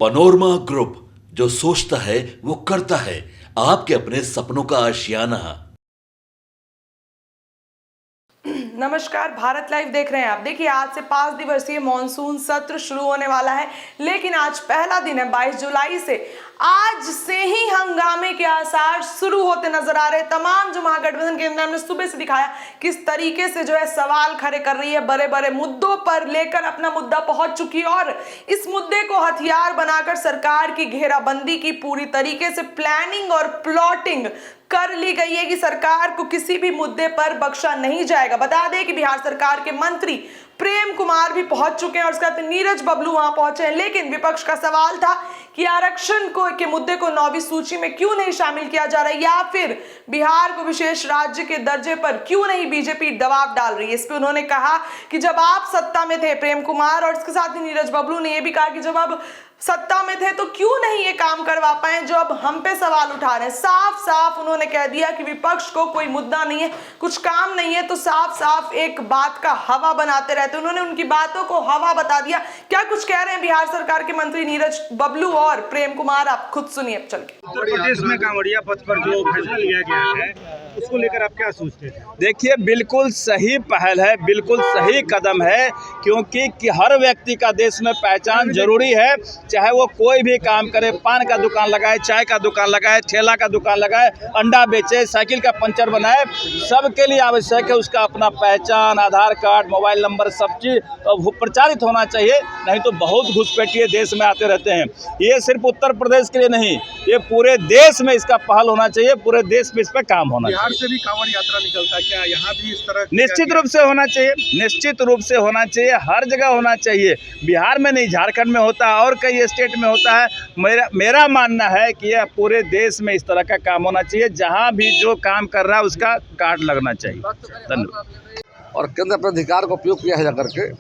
Panorama group, जो सोचता है वो करता है। आपके अपने सपनों का आशियाना। नमस्कार, भारत लाइव देख रहे हैं आप। देखिए, आज से 5 दिवसीय मानसून सत्र शुरू होने वाला है, लेकिन आज पहला दिन है। 22 जुलाई से आज से ही हंगामे के आसार शुरू होते नजर आ रहे। तमाम जो महागठबंधन के नेताओं ने सुबह से दिखाया किस तरीके से जो है सवाल खड़े कर रही है, बड़े बड़े मुद्दों पर लेकर अपना मुद्दा पहुंच चुकी है और इस मुद्दे को हथियार बनाकर सरकार की घेराबंदी की पूरी तरीके से प्लानिंग और प्लॉटिंग कर ली गई है कि सरकार को किसी भी मुद्दे पर बख्शा नहीं जाएगा। बता दें कि बिहार सरकार के मंत्री प्रेम कुमार भी पहुंच चुके हैं और उसके बाद नीरज बबलू वहां पहुंचे हैं। लेकिन विपक्ष का सवाल था कि आरक्षण के मुद्दे को 9वीं सूची में क्यों नहीं शामिल किया जा रहा है, या फिर बिहार को विशेष राज्य के दर्जे पर क्यों नहीं बीजेपी दबाव डाल रही है। इस पर उन्होंने कहा कि जब आप सत्ता में थे, प्रेम कुमार, और इसके साथ ही नीरज बबलू ने यह भी कहा कि जब अब सत्ता में थे तो क्यों नहीं ये काम करवा पाए जो अब हम पे सवाल उठा रहे हैं। साफ साफ उन्होंने कह दिया कि विपक्ष को कोई मुद्दा नहीं है, कुछ काम नहीं है, तो साफ साफ एक बात का हवा बनाते रहते। उन्होंने उनकी बातों को हवा बता दिया। क्या कुछ कह रहे हैं बिहार सरकार के मंत्री नीरज बबलू और प्रेम कुमार, आप खुद सुनिए अब चल के। उत्तर प्रदेश में कांवड़िया पथ पर जो फैसला लिया गया है उसको लेकर आप क्या सोचते हैं? देखिए, बिल्कुल सही पहल है, बिल्कुल सही कदम है, क्योंकि हर व्यक्ति का देश में पहचान जरूरी है। चाहे वो कोई भी काम करे, पान का दुकान लगाए, चाय का दुकान लगाए, ठेला का दुकान लगाए, अंडा बेचे, साइकिल का पंचर बनाए, सबके लिए आवश्यक है उसका अपना पहचान, आधार कार्ड, मोबाइल नंबर, सब चीज़ प्रचारित होना चाहिए। नहीं तो बहुत घुसपैठिए देश में आते रहते हैं। ये सिर्फ उत्तर प्रदेश के लिए नहीं, ये पूरे देश में इसका पहल होना चाहिए, पूरे देश में इस पर काम होना चाहिए। बिहार से भी कांवड़ यात्रा निकलता है, क्या यहाँ भी इस तरह? निश्चित रूप से होना चाहिए, निश्चित रूप से होना चाहिए, हर जगह होना चाहिए। बिहार में नहीं, झारखंड में होता है और कई स्टेट में होता है। मेरा मानना है कि यह पूरे देश में इस तरह का काम होना चाहिए। जहां भी जो काम कर रहा है उसका कार्ड लगना चाहिए। धन्यवाद। और केंद्र अपने अधिकार का उपयोग किया है जा करके,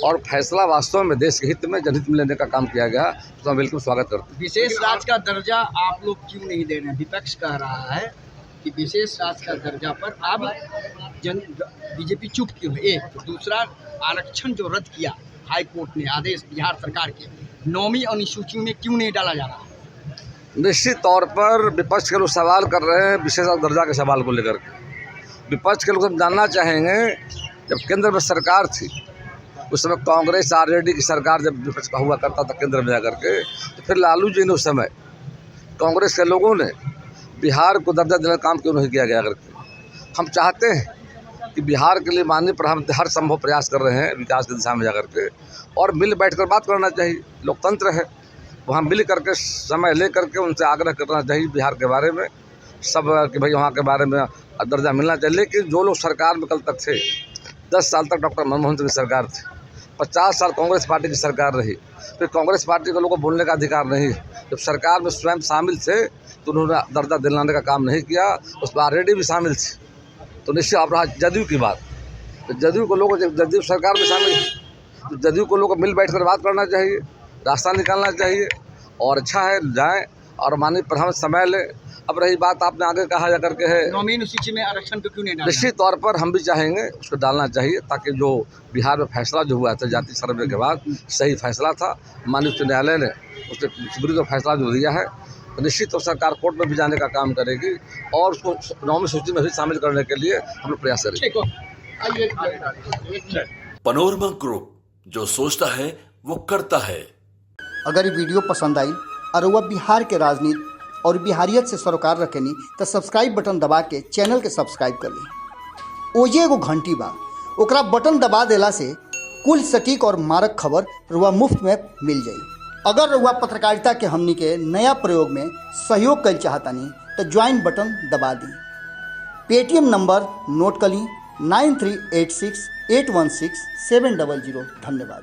और फैसला वास्तव में देश के हित में, जनहित में लेने का काम किया गया, तो हम बिल्कुल स्वागत करते हैं। विशेष राज्य का दर्जा आप लोग क्यों नहीं दे रहे हैं? विपक्ष कह रहा है कि विशेष राज्य का दर्जा पर अब बीजेपी चुप क्यों है? एक तो दूसरा, आरक्षण जो रद्द किया हाई कोर्ट ने आदेश बिहार सरकार के, 9वीं अनुसूची में क्यों नहीं डाला जा रहा? निश्चित तौर पर विपक्ष के लोग सवाल कर रहे हैं विशेष दर्जा के सवाल को लेकर के। विपक्ष के लोग हम जानना चाहेंगे, जब केंद्र में सरकार थी उस समय कांग्रेस आरजेडी की सरकार जब विपक्ष का हुआ करता था केंद्र में जाकर के, तो फिर लालू जी ने उस समय कांग्रेस के लोगों ने बिहार को दर्जा देने का काम क्यों नहीं किया गया करके। हम चाहते हैं कि बिहार के लिए माननीय प्रधानमंत्री हर संभव प्रयास कर रहे हैं विकास की दिशा में जाकर के, और मिल बैठकर बात करना चाहिए। लोकतंत्र है, वहाँ मिल करके समय ले करके उनसे आग्रह करना चाहिए बिहार के बारे में सब, कि भाई वहाँ के बारे में दर्जा मिलना चाहिए। लेकिन जो लोग सरकार में कल तक थे, 10 साल तक डॉक्टर मनमोहन सिंह की सरकार थी, 50 साल कांग्रेस पार्टी की सरकार रही, फिर कांग्रेस पार्टी के लोगों को बोलने का अधिकार नहीं है। जब सरकार में स्वयं शामिल थे तो उन्होंने दर्जा दिलाने का काम नहीं किया, उस पर आरजेडी भी शामिल थी। तो निश्चित आप रहा जदयू की बात, तो जदयू को लोग, जदयू सरकार में शामिल है, तो जदयू को लोग मिल बैठ कर बात करना चाहिए, रास्ता निकालना चाहिए, और अच्छा है जाएँ और माननीय प्रधानमंत्री समय लें। अब रही बात आपने आगे कहा जा करके है 9वीं अनुसूची में आरक्षण को क्यों नहीं डाला? निश्चित तौर पर हम भी चाहेंगे उसको डालना चाहिए, ताकि जो बिहार में फैसला जो हुआ था जाति सर्वे के बाद, सही फैसला था। माननीय उच्च न्यायालय ने उसके विरुद्ध फैसला जो दिया है, तो निश्चित तौर सरकार कोर्ट में भी जाने का काम करेगी और उसको 9वीं सूची में भी शामिल करने के लिए हम लोग प्रयास करेंगे। पनोरमा ग्रुप, जो सोचता है वो करता है। अगर ये वीडियो पसंद आई और वह बिहार के राजनीति और बिहारियत से सरोकार रखेनी तो सब्सक्राइब बटन दबा के चैनल के सब्सक्राइब कर ली। ओजे एगो घंटी बा, ओकरा बटन दबा देला से कुल सटीक और मारक खबर रुआ मुफ्त में मिल जाई। अगर रुआ पत्रकारिता के हमनी के नया प्रयोग में सहयोग कर चाहतानी तो ज्वाइन बटन दबा दी। पेटीएम नंबर नोट कर ली 9386816700। धन्यवाद।